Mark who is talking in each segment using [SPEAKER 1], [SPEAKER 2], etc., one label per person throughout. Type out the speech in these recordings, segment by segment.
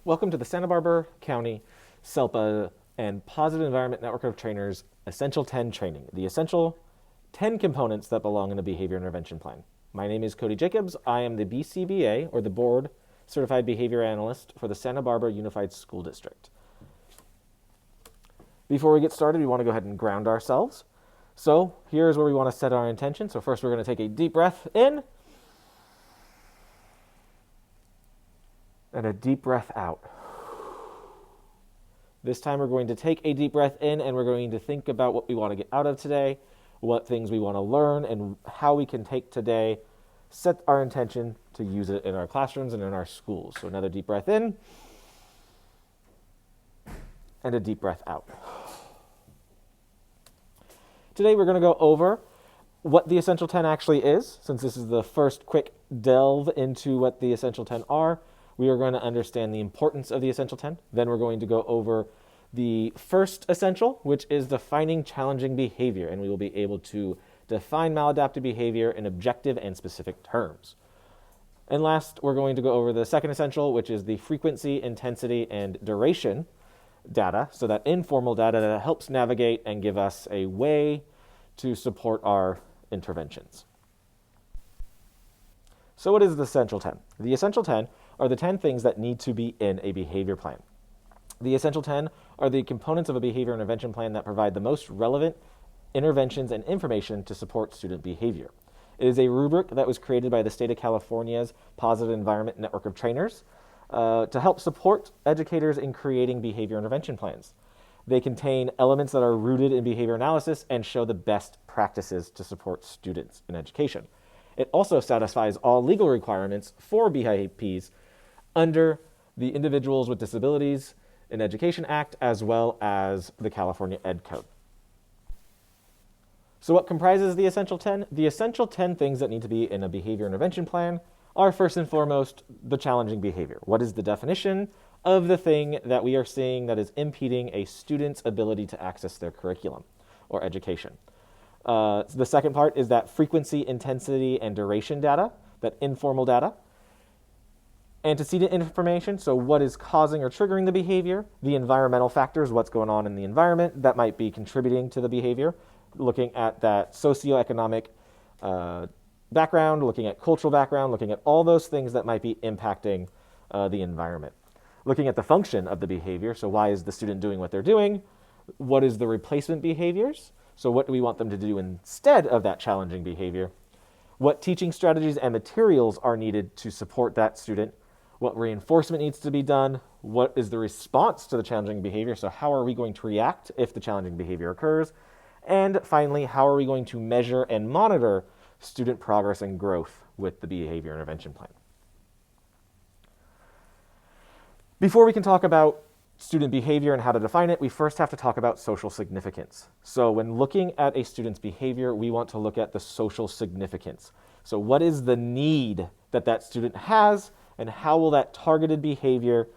[SPEAKER 1] Welcome to the Santa Barbara County SELPA and Positive Environment Network of Trainers Essential 10 Training, the essential 10 components that belong in a behavior intervention plan. My name is Cody Jacobs. I am the BCBA, or the Board Certified Behavior Analyst for the Santa Barbara Unified School District. Before we get started, we want to go ahead and ground ourselves. So here's where we want to set our intention. So first we're going to take a deep breath in and a deep breath out. This time we're going to take a deep breath in and we're going to think about what we want to get out of today, what things we want to learn, and how we can take today, set our intention to use it in our classrooms and in our schools. So another deep breath in and a deep breath out. Today we're going to go over what the Essential 10 actually is. Since this is the first quick delve into what the Essential 10 are, we are going to understand the importance of the Essential 10. Then we're going to go over the first essential, which is defining challenging behavior, and we will be able to define maladaptive behavior in objective and specific terms. And last, we're going to go over the second essential, which is the frequency, intensity, and duration data, so that informal data that helps navigate and give us a way to support our interventions. So what is the Essential 10? The Essential 10 are the 10 things that need to be in a behavior plan. The Essential 10 are the components of a behavior intervention plan that provide the most relevant interventions and information to support student behavior. It is a rubric that was created by the state of California's Positive Environment Network of Trainers to help support educators in creating behavior intervention plans. They contain elements that are rooted in behavior analysis and show the best practices to support students in education. It also satisfies all legal requirements for BIPs under the Individuals with Disabilities in Education Act, as well as the California Ed Code. So what comprises the Essential 10? The Essential 10 things that need to be in a behavior intervention plan are first and foremost the challenging behavior. What is the definition of the thing that we are seeing that is impeding a student's ability to access their curriculum or education? So the second part is that frequency, intensity, and duration data, that informal data. Antecedent information, so what is causing or triggering the behavior, the environmental factors, what's going on in the environment that might be contributing to the behavior, looking at that socioeconomic background, looking at cultural background, looking at all those things that might be impacting the environment. Looking at the function of the behavior, so why is the student doing what they're doing? What is the replacement behaviors? So what do we want them to do instead of that challenging behavior? What teaching strategies and materials are needed to support that student? What reinforcement needs to be done? What is the response to the challenging behavior? So how are we going to react if the challenging behavior occurs? And finally, how are we going to measure and monitor student progress and growth with the behavior intervention plan? Before we can talk about student behavior and how to define it, we first have to talk about social significance. So when looking at a student's behavior, we want to look at the social significance. So what is the need that that student has, and how will that targeted behavior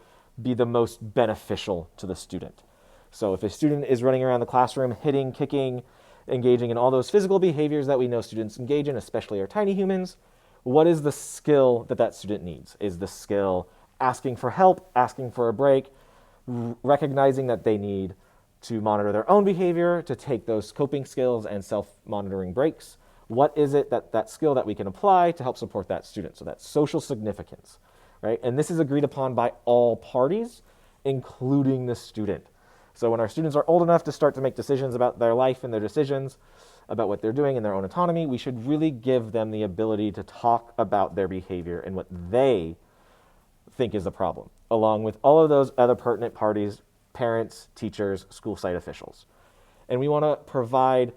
[SPEAKER 1] be the most beneficial to the student? So if a student is running around the classroom, hitting, kicking, engaging in all those physical behaviors that we know students engage in, especially our tiny humans, what is the skill that that student needs? Is the skill asking for help, asking for a break, recognizing that they need to monitor their own behavior, to take those coping skills and self-monitoring breaks? What is it that skill that we can apply to help support that student? So that's social significance, right? And this is agreed upon by all parties, including the student. So when our students are old enough to start to make decisions about their life and their decisions, about what they're doing in their own autonomy, we should really give them the ability to talk about their behavior and what they think is the problem, along with all of those other pertinent parties, parents, teachers, school site officials. And we want to provide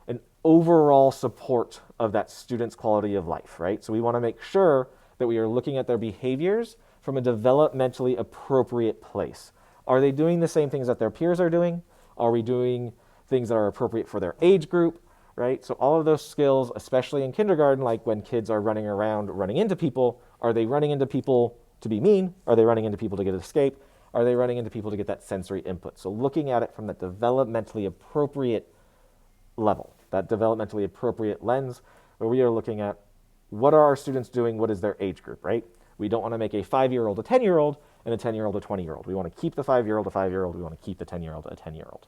[SPEAKER 1] an overall support of that student's quality of life, right? So we want to make sure that we are looking at their behaviors from a developmentally appropriate place. Are they doing the same things that their peers are doing? Are we doing things that are appropriate for their age group, right? So all of those skills, especially in kindergarten, like when kids are running around, running into people, are they running into people to be mean? Are they running into people to get escape? Are they running into people to get that sensory input? So looking at it from that developmentally appropriate level, that developmentally appropriate lens, where we are looking at what are our students doing, what is their age group, right? We don't want to make a 5-year-old a 10-year-old and a 10-year-old a 20-year-old. We want to keep the 5-year-old a 5-year-old. We want to keep the 10-year-old a 10-year-old.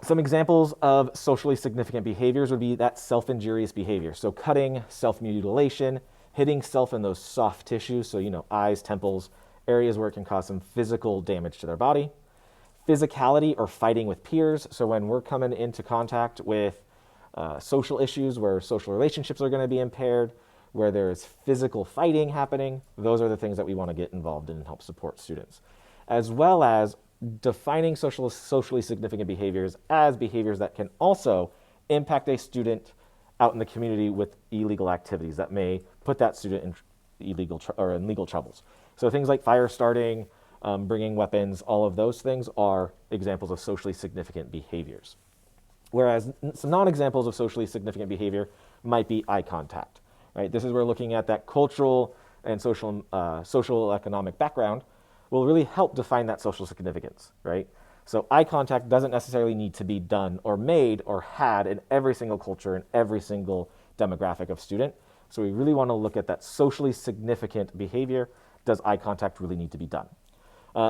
[SPEAKER 1] Some examples of socially significant behaviors would be that self-injurious behavior. So cutting, self-mutilation, hitting self in those soft tissues, so eyes, temples, areas where it can cause some physical damage to their body. Physicality or fighting with peers. So when we're coming into contact with social issues where social relationships are going to be impaired, where there's physical fighting happening, those are the things that we want to get involved in and help support students. As well as defining socially significant behaviors as behaviors that can also impact a student out in the community with illegal activities that may put that student in legal troubles. So things like fire starting, bringing weapons, all of those things are examples of socially significant behaviors. Whereas some non-examples of socially significant behavior might be eye contact. Right? This is where looking at that cultural and social economic background will really help define that social significance, right? So eye contact doesn't necessarily need to be done or made or had in every single culture and every single demographic of student. So we really want to look at that socially significant behavior. Does eye contact really need to be done?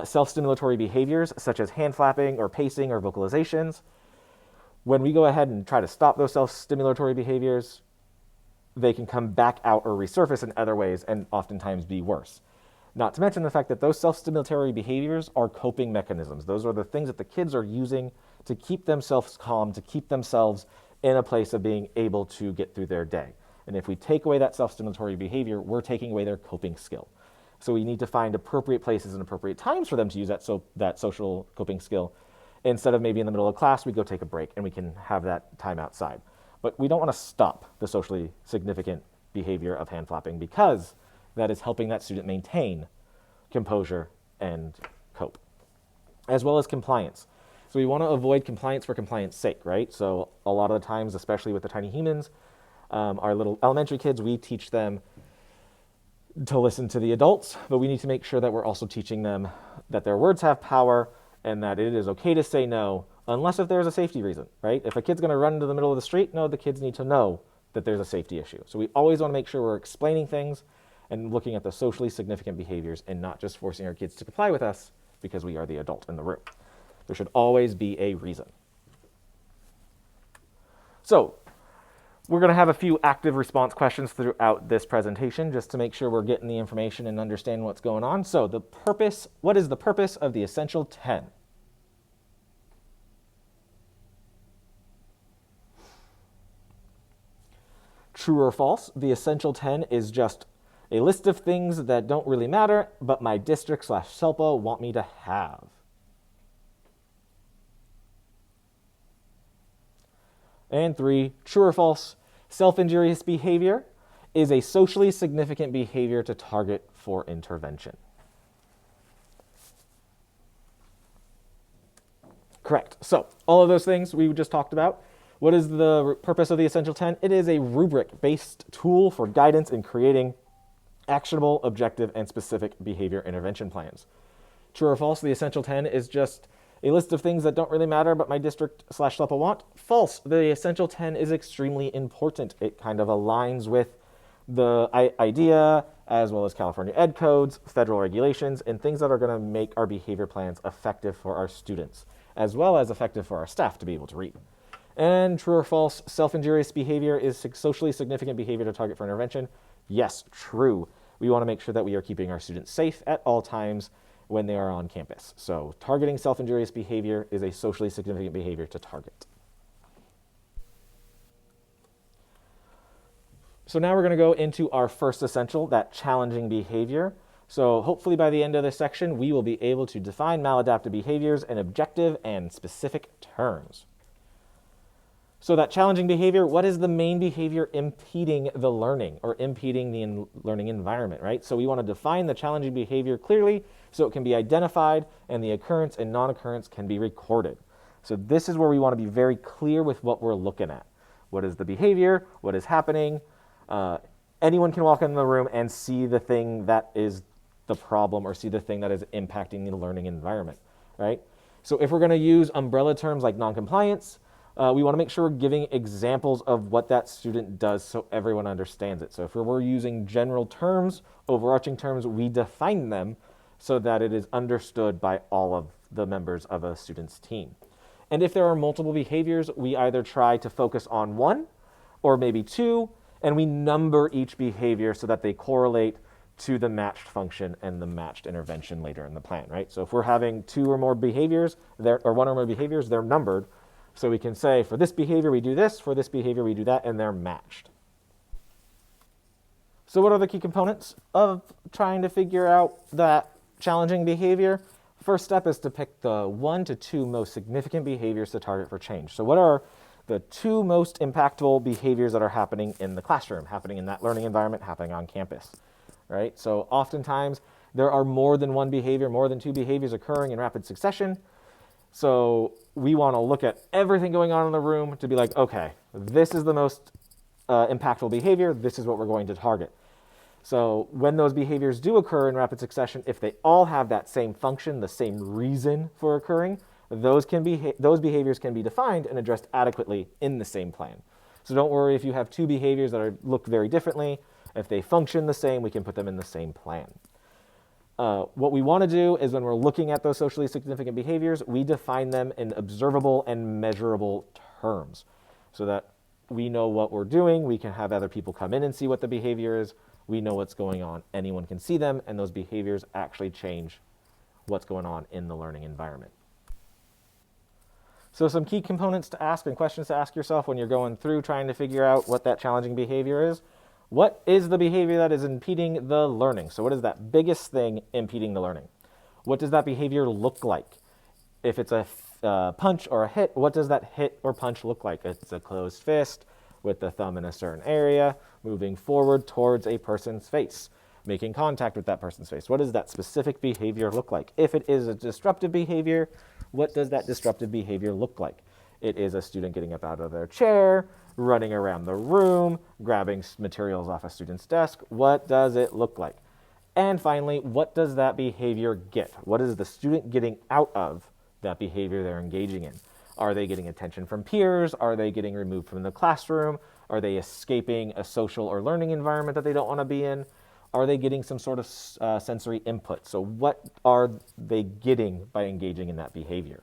[SPEAKER 1] Self-stimulatory behaviors such as hand flapping or pacing or vocalizations. When we go ahead and try to stop those self-stimulatory behaviors, they can come back out or resurface in other ways and oftentimes be worse. Not to mention the fact that those self-stimulatory behaviors are coping mechanisms. Those are the things that the kids are using to keep themselves calm, to keep themselves in a place of being able to get through their day. And if we take away that self-stimulatory behavior, we're taking away their coping skill. So we need to find appropriate places and appropriate times for them to use that social coping skill. Instead of maybe in the middle of class, we go take a break and we can have that time outside. But we don't want to stop the socially significant behavior of hand flapping because that is helping that student maintain composure and cope, as well as compliance. So we want to avoid compliance for compliance sake, right? So a lot of the times, especially with the tiny humans, our little elementary kids, we teach them to listen to the adults, but we need to make sure that we're also teaching them that their words have power and that it is okay to say no, unless if there's a safety reason, right? If a kid's going to run into the middle of the street, no, the kids need to know that there's a safety issue. So we always want to make sure we're explaining things and looking at the socially significant behaviors and not just forcing our kids to comply with us because we are the adult in the room. There should always be a reason. So we're going to have a few active response questions throughout this presentation just to make sure we're getting the information and understanding what's going on. So what is the purpose of the essential 10? True or false, the essential 10 is just a list of things that don't really matter, but my district/SELPA want me to have. And 3, true or false, self-injurious behavior is a socially significant behavior to target for intervention. Correct. So all of those things we just talked about. What is the purpose of the Essential 10? It is a rubric-based tool for guidance in creating actionable, objective, and specific behavior intervention plans. True or false, the Essential 10 is just a list of things that don't really matter, but my district/SELPA want. False, the Essential 10 is extremely important. It kind of aligns with the IDEA, as well as California Ed codes, federal regulations, and things that are going to make our behavior plans effective for our students, as well as effective for our staff to be able to read. And true or false, self-injurious behavior is socially significant behavior to target for intervention. Yes, true. We want to make sure that we are keeping our students safe at all times when they are on campus. So targeting self-injurious behavior is a socially significant behavior to target. So now we're going to go into our first essential, that challenging behavior. So hopefully by the end of this section, we will be able to define maladaptive behaviors in objective and specific terms. So that challenging behavior, what is the main behavior impeding the learning or impeding the learning environment, right? So we want to define the challenging behavior clearly so it can be identified and the occurrence and non-occurrence can be recorded. So this is where we want to be very clear with what we're looking at. What is the behavior? What is happening? Anyone can walk in the room and see the thing that is the problem or see the thing that is impacting the learning environment, right? So if we're going to use umbrella terms like noncompliance, We want to make sure we're giving examples of what that student does so everyone understands it. So if we're using general terms, overarching terms, we define them so that it is understood by all of the members of a student's team. And if there are multiple behaviors, we either try to focus on one or maybe two, and we number each behavior so that they correlate to the matched function and the matched intervention later in the plan, right? So if we're having two or more behaviors, or one or more behaviors, they're numbered. So we can say, for this behavior, we do this, for this behavior, we do that, and they're matched. So what are the key components of trying to figure out that challenging behavior? First step is to pick the 1 to 2 most significant behaviors to target for change. So what are the 2 most impactful behaviors that are happening in the classroom, happening in that learning environment, happening on campus, right? So oftentimes there are more than one behavior, more than 2 behaviors occurring in rapid succession. So we want to look at everything going on in the room to be like, okay, this is the most impactful behavior. This is what we're going to target. So when those behaviors do occur in rapid succession, if they all have that same function, the same reason for occurring, those behaviors can be defined and addressed adequately in the same plan. So don't worry if you have 2 behaviors that look very differently. If they function the same, we can put them in the same plan. What we want to do is when we're looking at those socially significant behaviors, we define them in observable and measurable terms so that we know what we're doing. We can have other people come in and see what the behavior is. We know what's going on. Anyone can see them, and those behaviors actually change what's going on in the learning environment. So some key components to ask and questions to ask yourself when you're going through trying to figure out what that challenging behavior is. What is the behavior that is impeding the learning? So what is that biggest thing impeding the learning? What does that behavior look like? If it's a punch or a hit, what does that hit or punch look like? It's a closed fist with the thumb in a certain area, moving forward towards a person's face, making contact with that person's face. What does that specific behavior look like? If it is a disruptive behavior, what does that disruptive behavior look like? It is a student getting up out of their chair, running around the room, grabbing materials off a student's desk. What does it look like? And finally, what does that behavior get? What is the student getting out of that behavior they're engaging in? Are they getting attention from peers? Are they getting removed from the classroom? Are they escaping a social or learning environment that they don't want to be in? Are they getting some sort of sensory input? So what are they getting by engaging in that behavior?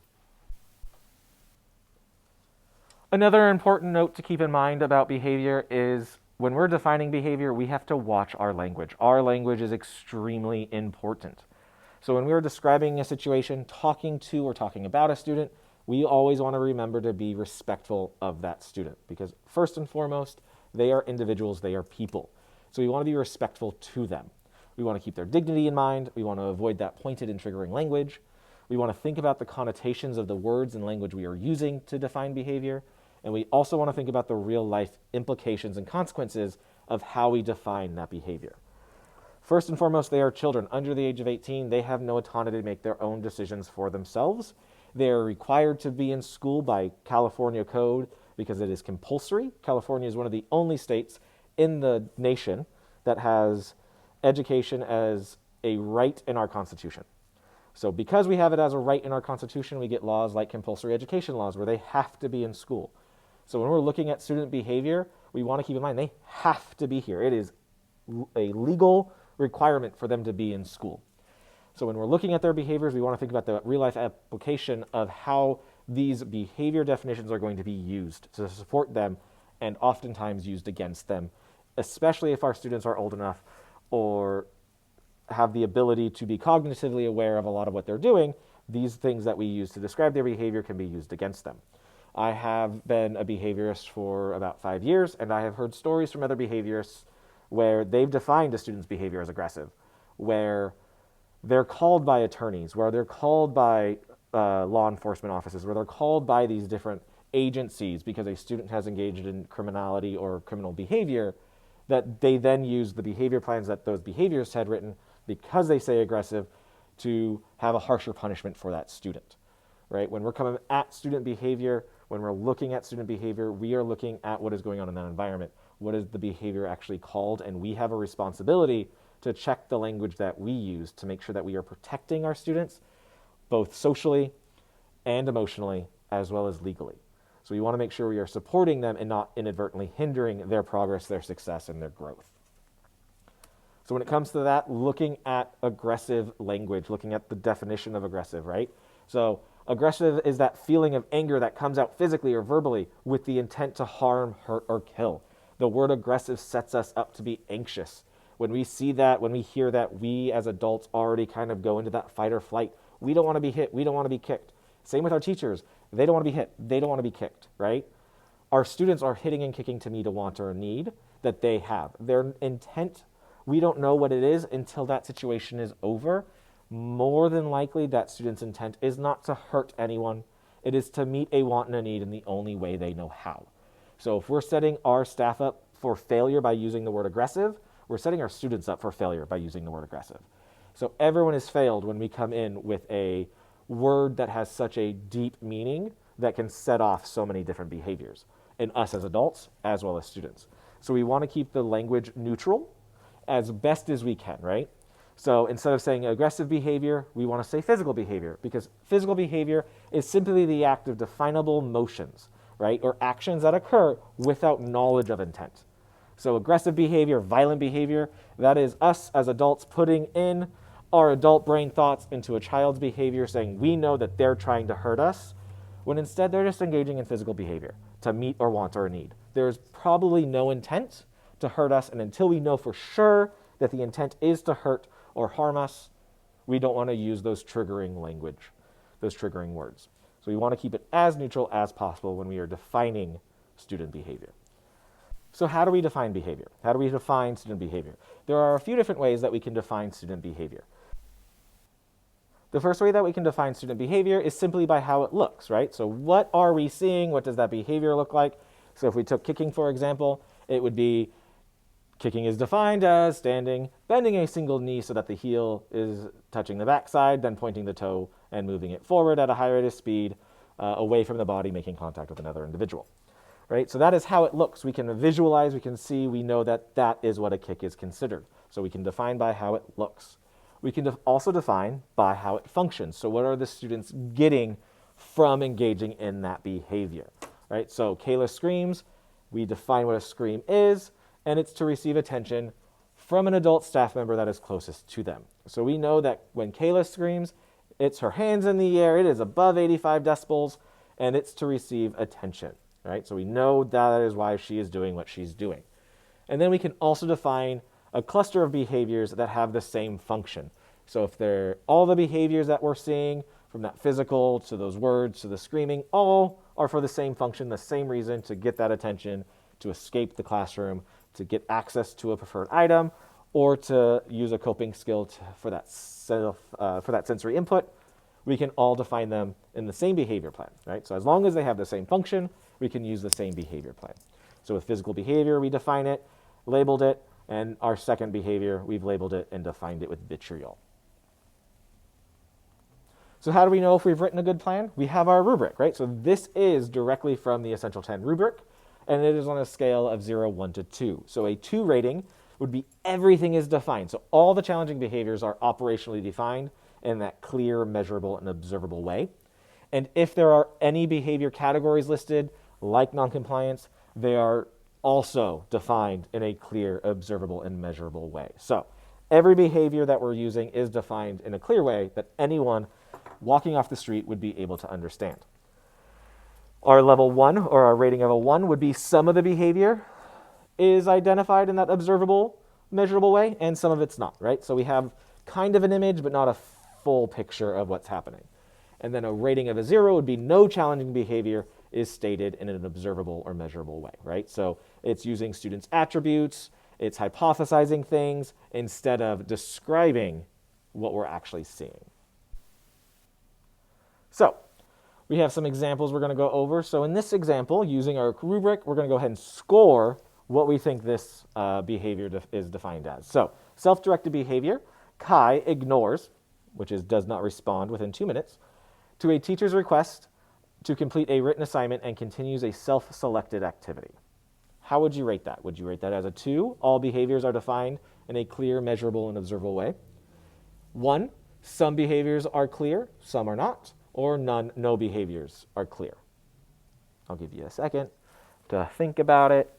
[SPEAKER 1] Another important note to keep in mind about behavior is when we're defining behavior, we have to watch our language. Our language is extremely important. So when we're describing a situation, talking to or talking about a student, we always want to remember to be respectful of that student because first and foremost, they are individuals, they are people. So we want to be respectful to them. We want to keep their dignity in mind. We want to avoid that pointed and triggering language. We want to think about the connotations of the words and language we are using to define behavior. And we also want to think about the real life implications and consequences of how we define that behavior. First and foremost, they are children under the age of 18. They have no autonomy to make their own decisions for themselves. They are required to be in school by California code because it is compulsory. California is one of the only states in the nation that has education as a right in our Constitution. So because we have it as a right in our Constitution, we get laws like compulsory education laws where they have to be in school. So when we're looking at student behavior, we want to keep in mind they have to be here. It is a legal requirement for them to be in school. So when we're looking at their behaviors, we want to think about the real-life application of how these behavior definitions are going to be used to support them and oftentimes used against them, especially if our students are old enough or have the ability to be cognitively aware of a lot of what they're doing. These things that we use to describe their behavior can be used against them. I have been a behaviorist for about 5 years, and I have heard stories from other behaviorists where they've defined a student's behavior as aggressive, where they're called by attorneys, where they're called by law enforcement offices, where they're called by these different agencies because a student has engaged in criminality or criminal behavior, that they then use the behavior plans that those behaviorists had written because they say aggressive to have a harsher punishment for that student, right? When we're coming at student behavior, when we're looking at student behavior, we are looking at what is going on in that environment. What is the behavior actually called? And we have a responsibility to check the language that we use to make sure that we are protecting our students, both socially and emotionally, as well as legally. So we want to make sure we are supporting them and not inadvertently hindering their progress, their success, and their growth. So when it comes to that, looking at aggressive language, looking at the definition of aggressive, right? So aggressive is that feeling of anger that comes out physically or verbally with the intent to harm, hurt, or kill. The word aggressive sets us up to be anxious. When we see that, when we hear that, we as adults already kind of go into that fight or flight. We don't want to be hit. We don't want to be kicked. Same with our teachers. They don't want to be hit. They don't want to be kicked, right? Our students are hitting and kicking to meet a want or a need that they have. Their intent, we don't know what it is until that situation is over. More than likely, that student's intent is not to hurt anyone. It is to meet a want and a need in the only way they know how. So if we're setting our staff up for failure by using the word aggressive, we're setting our students up for failure by using the word aggressive. So everyone has failed when we come in with a word that has such a deep meaning that can set off so many different behaviors in us as adults as well as students. So we want to keep the language neutral as best as we can, right? So instead of saying aggressive behavior, we want to say physical behavior, because physical behavior is simply the act of definable motions, right? Or actions that occur without knowledge of intent. So aggressive behavior, violent behavior, that is us as adults putting in our adult brain thoughts into a child's behavior, saying we know that they're trying to hurt us, when instead they're just engaging in physical behavior to meet or want or need. There's probably no intent to hurt us, and until we know for sure that the intent is to hurt or harm us, we don't want to use those triggering language, those triggering words. So we want to keep it as neutral as possible when we are defining student behavior. So how do we define behavior? How do we define student behavior? There are a few different ways that we can define student behavior. The first way that we can define student behavior is simply by how it looks, right? So what are we seeing? What does that behavior look like? So if we took kicking, for example, it would be kicking is defined as standing, bending a single knee so that the heel is touching the backside, then pointing the toe and moving it forward at a high rate of speed, away from the body, making contact with another individual. Right? So that is how it looks. We can visualize, we can see, we know that that is what a kick is considered. So we can define by how it looks. We can also define by how it functions. So what are the students getting from engaging in that behavior? Right? So Kayla screams, we define what a scream is, and it's to receive attention from an adult staff member that is closest to them. So we know that when Kayla screams, it's her hands in the air, it is above 85 decibels, and it's to receive attention. Right? So we know that is why she is doing what she's doing. And then we can also define a cluster of behaviors that have the same function. So if they're all the behaviors that we're seeing, from that physical to those words to the screaming, all are for the same function, the same reason, to get that attention, to escape the classroom, to get access to a preferred item, or to use a coping skill for that sensory input. We can all define them in the same behavior plan, right? So as long as they have the same function, we can use the same behavior plan. So with physical behavior, we define it, labeled it, and our second behavior, we've labeled it and defined it with vitriol. So how do we know if we've written a good plan? We have our rubric, right? So this is directly from the Essential 10 rubric, and it is on a scale of 0, 1 to 2. So a 2 rating would be everything is defined. So all the challenging behaviors are operationally defined in that clear, measurable, and observable way. And if there are any behavior categories listed, like noncompliance, they are also defined in a clear, observable, and measurable way. So every behavior that we're using is defined in a clear way that anyone walking off the street would be able to understand. Our level 1, or our rating of a 1, would be some of the behavior is identified in that observable, measurable way, and some of it's not, right? So we have kind of an image, but not a full picture of what's happening. And then a rating of a 0 would be no challenging behavior is stated in an observable or measurable way, right? So it's using students' attributes, it's hypothesizing things instead of describing what we're actually seeing. So we have some examples we're going to go over. So in this example, using our rubric, we're going to go ahead and score what we think this behavior is defined as. So self-directed behavior, Kai ignores, which is does not respond within 2 minutes, to a teacher's request to complete a written assignment and continues a self-selected activity. How would you rate that? Would you rate that as a 2? All behaviors are defined in a clear, measurable, and observable way. 1, some behaviors are clear, some are not, or none, no behaviors are clear. I'll give you a second to think about it.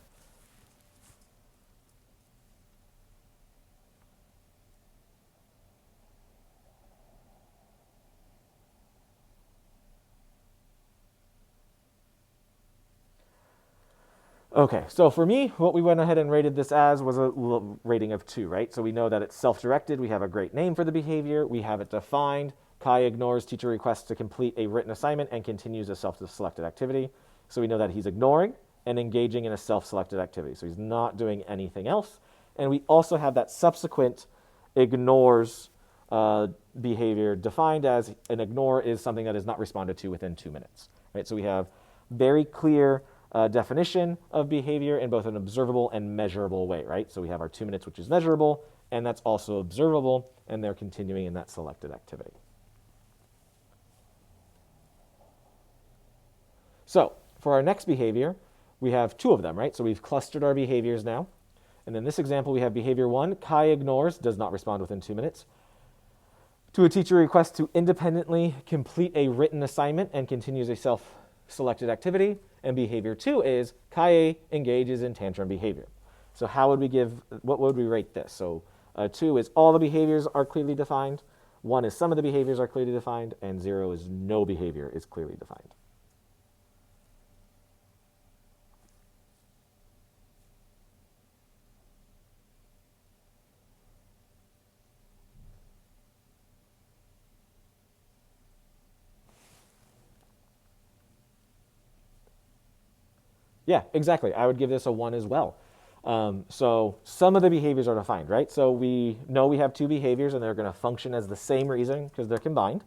[SPEAKER 1] Okay, so for me, what we went ahead and rated this as was a rating of 2, right? So we know that it's self-directed. We have a great name for the behavior. We have it defined. Kai ignores teacher requests to complete a written assignment and continues a self-selected activity. So we know that he's ignoring and engaging in a self-selected activity. So he's not doing anything else. And we also have that subsequent ignores behavior defined as an ignore is something that is not responded to within 2 minutes, right? So we have very clear definition of behavior in both an observable and measurable way, right? So we have our 2 minutes, which is measurable, and that's also observable, and they're continuing in that selected activity. So for our next behavior, we have 2 of them, right? So we've clustered our behaviors now. And in this example, we have behavior 1, Kai ignores, does not respond within 2 minutes, to a teacher request to independently complete a written assignment and continues a self-selected activity. And behavior 2 is Kai engages in tantrum behavior. So what would we rate this? So 2 is all the behaviors are clearly defined, 1 is some of the behaviors are clearly defined, and 0 is no behavior is clearly defined. Yeah, exactly. I would give this a 1 as well. So some of the behaviors are defined, right? So we know we have 2 behaviors and they're going to function as the same reason because they're combined.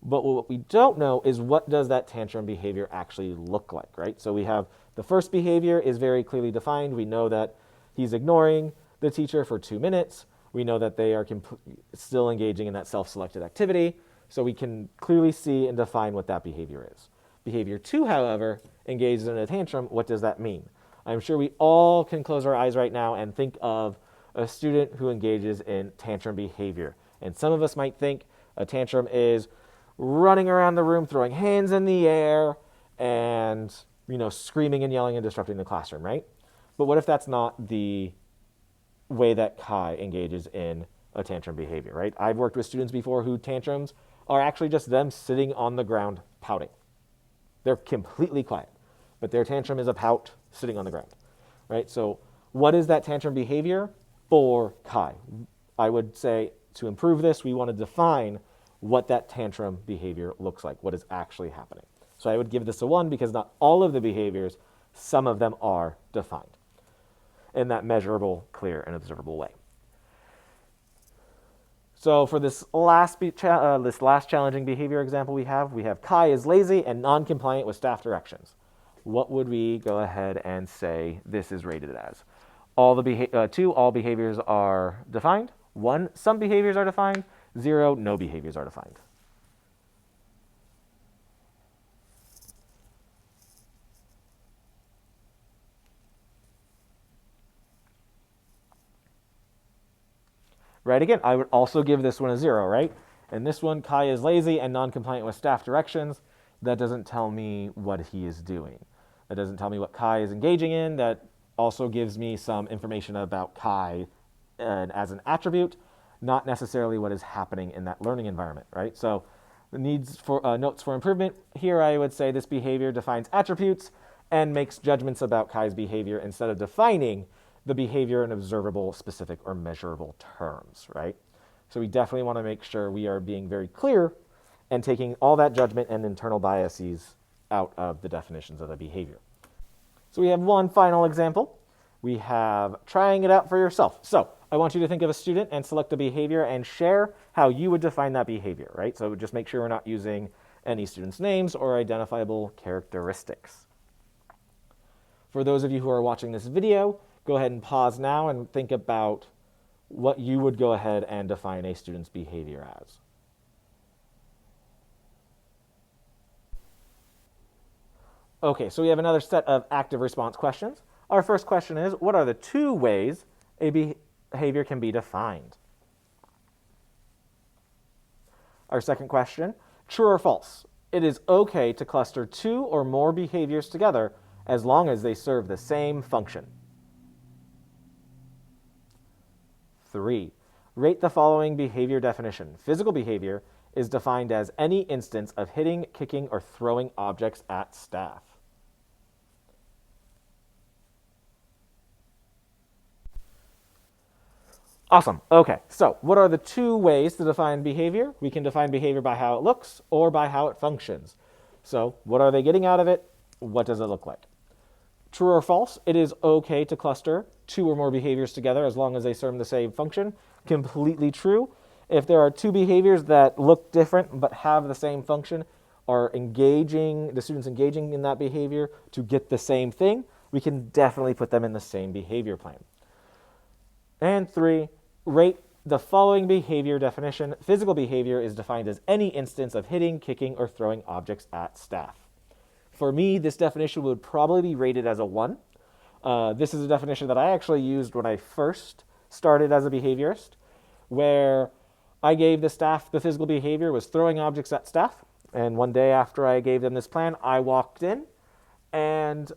[SPEAKER 1] But what we don't know is what does that tantrum behavior actually look like, right? So we have the first behavior is very clearly defined. We know that he's ignoring the teacher for 2 minutes. We know that they are still engaging in that self-selected activity. So we can clearly see and define what that behavior is. Behavior 2, however, engages in a tantrum. What does that mean? I'm sure we all can close our eyes right now and think of a student who engages in tantrum behavior. And some of us might think a tantrum is running around the room, throwing hands in the air, and screaming and yelling and disrupting the classroom, right? But what if that's not the way that Kai engages in a tantrum behavior, right? I've worked with students before who tantrums are actually just them sitting on the ground pouting. They're completely quiet, but their tantrum is a pout sitting on the ground, right? So what is that tantrum behavior for Kai? I would say to improve this, we want to define what that tantrum behavior looks like, what is actually happening. So I would give this a 1 because not all of the behaviors, some of them are defined in that measurable, clear, and observable way. So for this last challenging behavior example we have Kai is lazy and non-compliant with staff directions. What would we go ahead and say this is rated as? 2, all behaviors are defined. 1, some behaviors are defined. 0, no behaviors are defined. Right, again, I would also give this one a 0, right? And this one, Kai is lazy and non-compliant with staff directions. That doesn't tell me what he is doing. That doesn't tell me what Kai is engaging in. That also gives me some information about Kai as an attribute, not necessarily what is happening in that learning environment, right? So the needs for notes for improvement. Here I would say this behavior defines attributes and makes judgments about Kai's behavior instead of defining the behavior in observable, specific, or measurable terms, right? So we definitely want to make sure we are being very clear and taking all that judgment and internal biases out of the definitions of the behavior. So we have one final example. We have trying it out for yourself. So I want you to think of a student and select a behavior and share how you would define that behavior, right? So just make sure we're not using any students' names or identifiable characteristics. For those of you who are watching this video, go ahead and pause now and think about what you would go ahead and define a student's behavior as. Okay, so we have another set of active response questions. Our first question is, what are the 2 ways a behavior can be defined? Our second question, true or false? it is okay to cluster 2 or more behaviors together as long as they serve the same function. 3. Rate the following behavior definition. Physical behavior is defined as any instance of hitting, kicking, or throwing objects at staff. Awesome. Okay, so what are the 2 ways to define behavior? We can define behavior by how it looks or by how it functions. So what are they getting out of it? What does it look like? True or false, it is okay to cluster 2 or more behaviors together as long as they serve the same function. Completely true. If there are 2 behaviors that look different but have the same function, are the students engaging in that behavior to get the same thing, we can definitely put them in the same behavior plan. And 3, rate the following behavior definition. Physical behavior is defined as any instance of hitting, kicking, or throwing objects at staff. For me, this definition would probably be rated as a 1. This is a definition that I actually used when I first started as a behaviorist, where I gave the staff the physical behavior was throwing objects at staff. And one day after I gave them this plan, I walked in and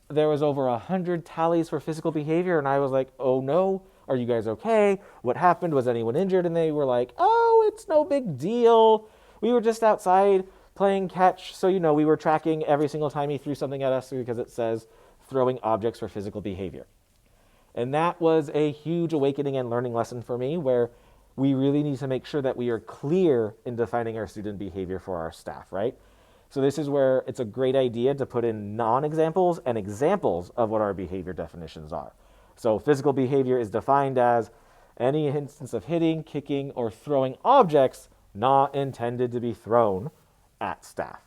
[SPEAKER 1] there was over 100 tallies for physical behavior. And I was like, oh no, are you guys okay? What happened? Was anyone injured? And they were like, oh, it's no big deal. We were just outside playing catch. So, we were tracking every single time he threw something at us because it says throwing objects for physical behavior. And that was a huge awakening and learning lesson for me, where we really need to make sure that we are clear in defining our student behavior for our staff, right? So this is where it's a great idea to put in non-examples and examples of what our behavior definitions are. So physical behavior is defined as any instance of hitting, kicking, or throwing objects not intended to be thrown at staff.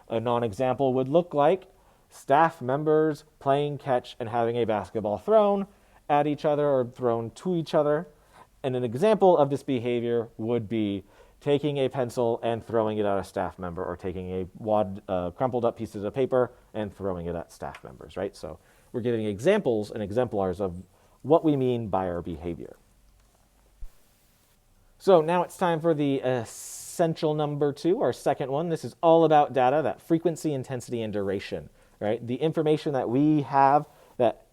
[SPEAKER 1] A non-example would look like staff members playing catch and having a basketball thrown at each other or thrown to each other. And an example of this behavior would be taking a pencil and throwing it at a staff member, or taking a crumpled up pieces of paper and throwing it at staff members, right? So we're giving examples and exemplars of what we mean by our behavior. So now it's time for the essential number 2, our second one. This is all about data, that frequency, intensity, and duration, right? The information that we have that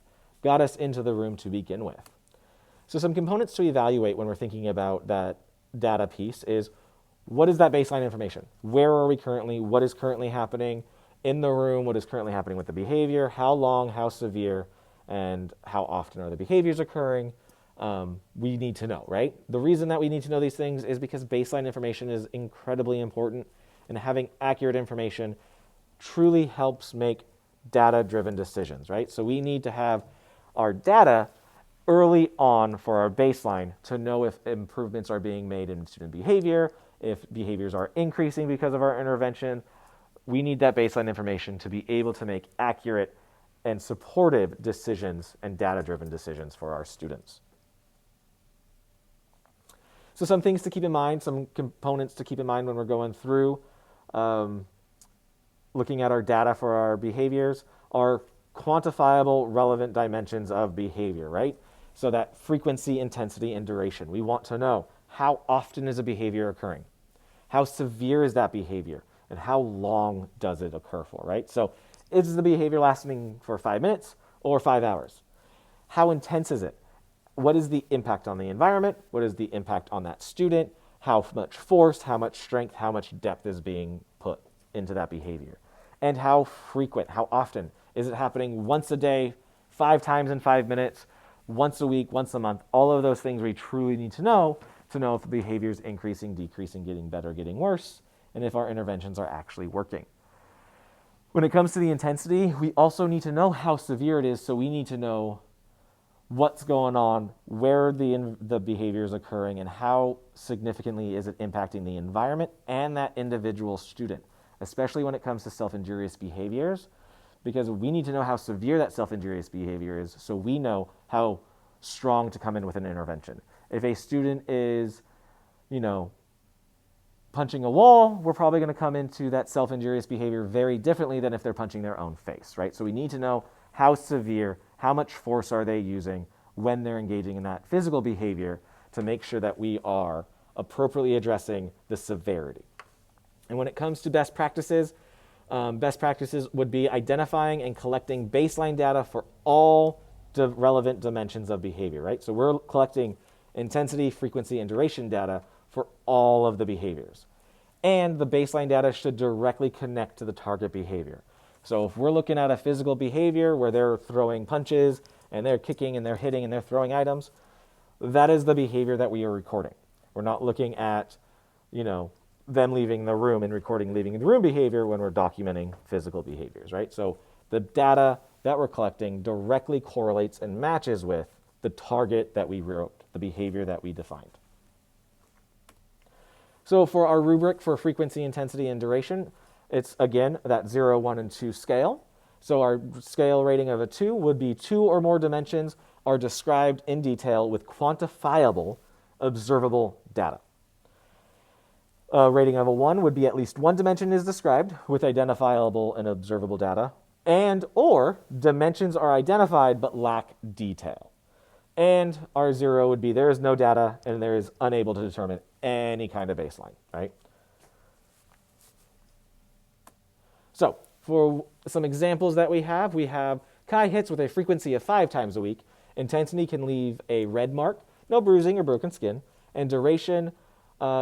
[SPEAKER 1] got us into the room to begin with. So some components to evaluate when we're thinking about that data piece is, what is that baseline information? Where are we currently? What is currently happening in the room? What is currently happening with the behavior? How long, how severe, and how often are the behaviors occurring? We need to know, right? The reason that we need to know these things is because baseline information is incredibly important, and having accurate information truly helps make data-driven decisions, right? So we need to have our data early on for our baseline to know if improvements are being made in student behavior, if behaviors are increasing because of our intervention. We need that baseline information to be able to make accurate and supportive decisions and data-driven decisions for our students. So some things to keep in mind, some components to keep in mind when we're going through looking at our data for our behaviors are quantifiable, relevant dimensions of behavior, right? So that frequency, intensity, and duration. We want to know, how often is a behavior occurring? How severe is that behavior? And how long does it occur for, right? So is the behavior lasting for 5 minutes or 5 hours? How intense is it? What is the impact on the environment? What is the impact on that student? How much force, how much strength, how much depth is being put into that behavior? And how frequent, how often? Is it happening once a day, 5 times in 5 minutes, once a week, once a month? All of those things we truly need to know if the behavior is increasing, decreasing, getting better, getting worse, and if our interventions are actually working. When it comes to the intensity, we also need to know how severe it is, so we need to know what's going on, where the behavior is occurring, and how significantly is it impacting the environment and that individual student, especially when it comes to self-injurious behaviors, because we need to know how severe that self-injurious behavior is so we know how strong to come in with an intervention. If a student is, punching a wall, we're probably going to come into that self-injurious behavior very differently than if they're punching their own face, right? So we need to know how severe, how much force are they using when they're engaging in that physical behavior to make sure that we are appropriately addressing the severity. And when it comes to best practices would be identifying and collecting baseline data for all the relevant dimensions of behavior, right? So we're collecting intensity, frequency, and duration data for all of the behaviors. And the baseline data should directly connect to the target behavior. So if we're looking at a physical behavior where they're throwing punches and they're kicking and they're hitting and they're throwing items, that is the behavior that we are recording. We're not looking at, them leaving the room and recording leaving the room behavior when we're documenting physical behaviors, right? So the data that we're collecting directly correlates and matches with the target that we wrote, the behavior that we defined. So for our rubric for frequency, intensity, and duration, it's, again, that 0, 1, and 2 scale. So our scale rating of a 2 would be 2 or more dimensions are described in detail with quantifiable, observable data. A rating of a 1 would be at least one dimension is described with identifiable and observable data, and or dimensions are identified but lack detail. And our 0 would be there is no data and there is unable to determine any kind of baseline, right? So for some examples that we have Kai hits with a frequency of 5 times a week. Intensity can leave a red mark, no bruising or broken skin, and duration,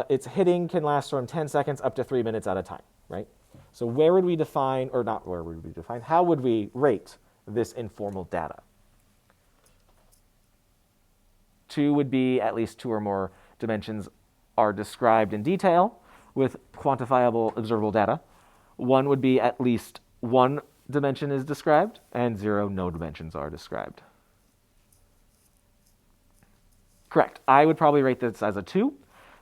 [SPEAKER 1] its hitting can last from 10 seconds up to 3 minutes at a time, right? So where would we define, or not where would we define, how would we rate this informal data? 2 would be at least 2 or more dimensions are described in detail with quantifiable observable data. 1 would be at least one dimension is described, and 0, no dimensions are described. Correct. I would probably rate this as a 2.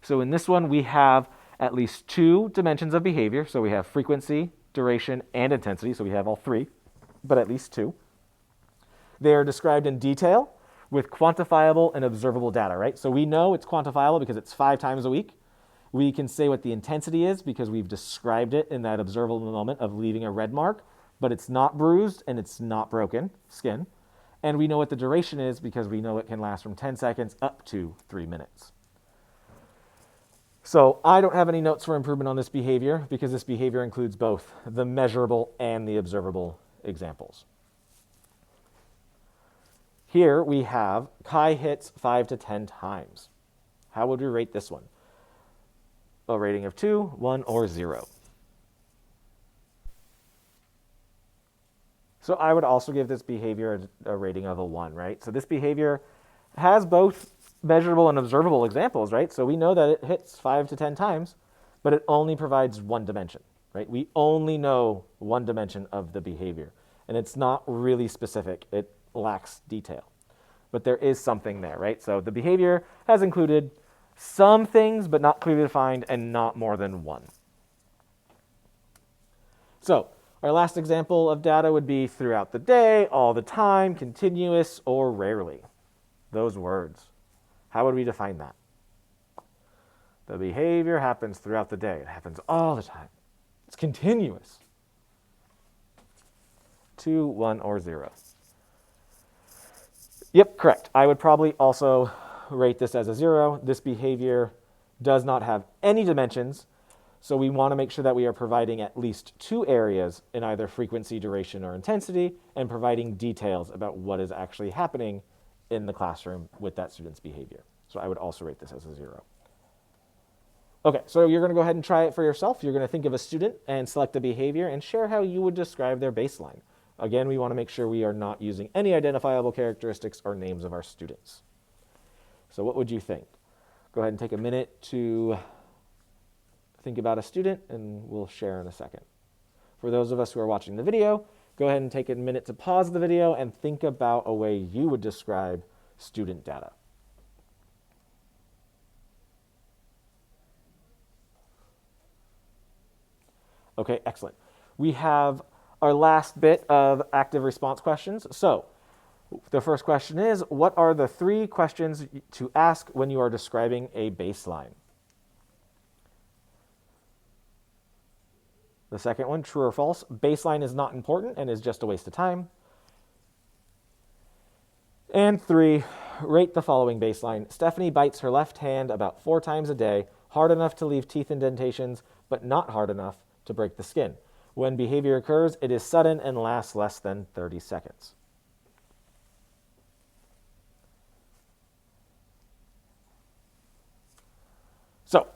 [SPEAKER 1] So in this one, we have at least 2 dimensions of behavior. So we have frequency, duration, and intensity. So we have all 3, but at least 2. They are described in detail with quantifiable and observable data, right? So we know it's quantifiable because it's 5 times a week. We can say what the intensity is because we've described it in that observable moment of leaving a red mark, but it's not bruised and it's not broken skin. And we know what the duration is because we know it can last from 10 seconds up to 3 minutes. So I don't have any notes for improvement on this behavior because this behavior includes both the measurable and the observable examples. Here we have Kai hits 5 to 10 times. How would we rate this one? A rating of 2, 1, or 0. So I would also give this behavior a rating of a 1, right? So this behavior has both measurable and observable examples, right? So we know that it hits 5 to 10 times, but it only provides one dimension, right? We only know one dimension of the behavior, and it's not really specific. It lacks detail, but there is something there, right? So the behavior has included some things, but not clearly defined and not more than one. So our last example of data would be throughout the day, all the time, continuous, or rarely. Those words. How would we define that? The behavior happens throughout the day. It happens all the time. It's continuous. 2, 1, or 0. Yep, correct. I would probably also rate this as a 0. This behavior does not have any dimensions, so we want to make sure that we are providing at least 2 areas in either frequency, duration, or intensity, and providing details about what is actually happening in the classroom with that student's behavior. So I would also rate this as a 0. Okay, so you're going to go ahead and try it for yourself. You're going to think of a student and select a behavior and share how you would describe their baseline. Again, we want to make sure we are not using any identifiable characteristics or names of our students. So what would you think? Go ahead and take a minute to think about a student, and we'll share in a second. For those of us who are watching the video, go ahead and take a minute to pause the video and think about a way you would describe student data. Okay, excellent. We have our last bit of active response questions. So the first question is, what are the 3 questions to ask when you are describing a baseline? The second one, true or false, baseline is not important and is just a waste of time. And 3, rate the following baseline. Stephanie bites her left hand about 4 times a day, hard enough to leave teeth indentations, but not hard enough to break the skin. When behavior occurs, it is sudden and lasts less than 30 seconds. So,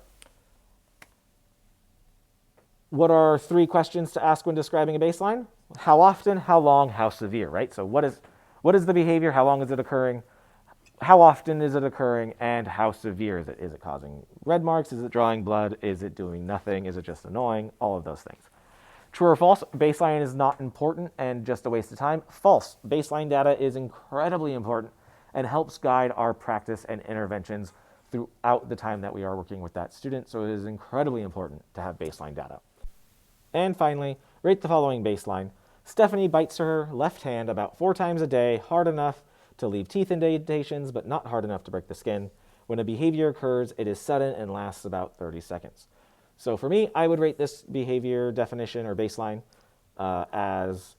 [SPEAKER 1] what are 3 questions to ask when describing a baseline? How often, how long, how severe, right? So what is the behavior? How long is it occurring? How often is it occurring? And how severe is it? Is it causing red marks? Is it drawing blood? Is it doing nothing? Is it just annoying? All of those things. True or false, baseline is not important and just a waste of time. False, baseline data is incredibly important and helps guide our practice and interventions throughout the time that we are working with that student. So it is incredibly important to have baseline data. And finally, rate the following baseline. Stephanie bites her left hand about 4 times a day, hard enough to leave teeth indentations, but not hard enough to break the skin. When a behavior occurs, it is sudden and lasts about 30 seconds. So for me, I would rate this behavior definition or baseline as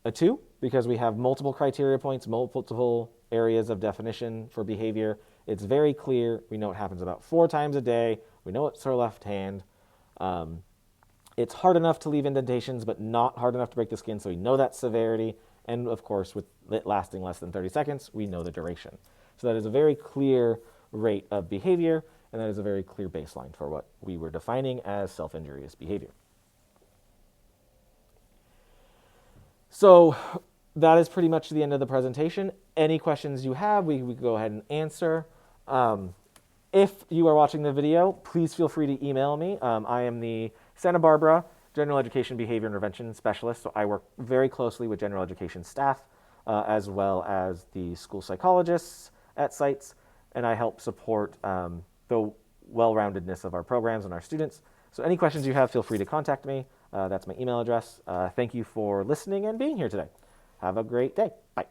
[SPEAKER 1] a 2, because we have multiple criteria points, multiple areas of definition for behavior. It's very clear. We know it happens about 4 times a day. We know it's her left hand. It's hard enough to leave indentations, but not hard enough to break the skin, so we know that severity. And of course, with it lasting less than 30 seconds, we know the duration. So that is a very clear rate of behavior, and that is a very clear baseline for what we were defining as self-injurious behavior. So that is pretty much the end of the presentation. Any questions you have, we can go ahead and answer. If you are watching the video, please feel free to email me. I am the Santa Barbara General Education Behavior Intervention Specialist, so I work very closely with general education staff as well as the school psychologists at sites, and I help support the well-roundedness of our programs and our students. So any questions you have, feel free to contact me. That's my email address. Thank you for listening and being here today. Have a great day. Bye.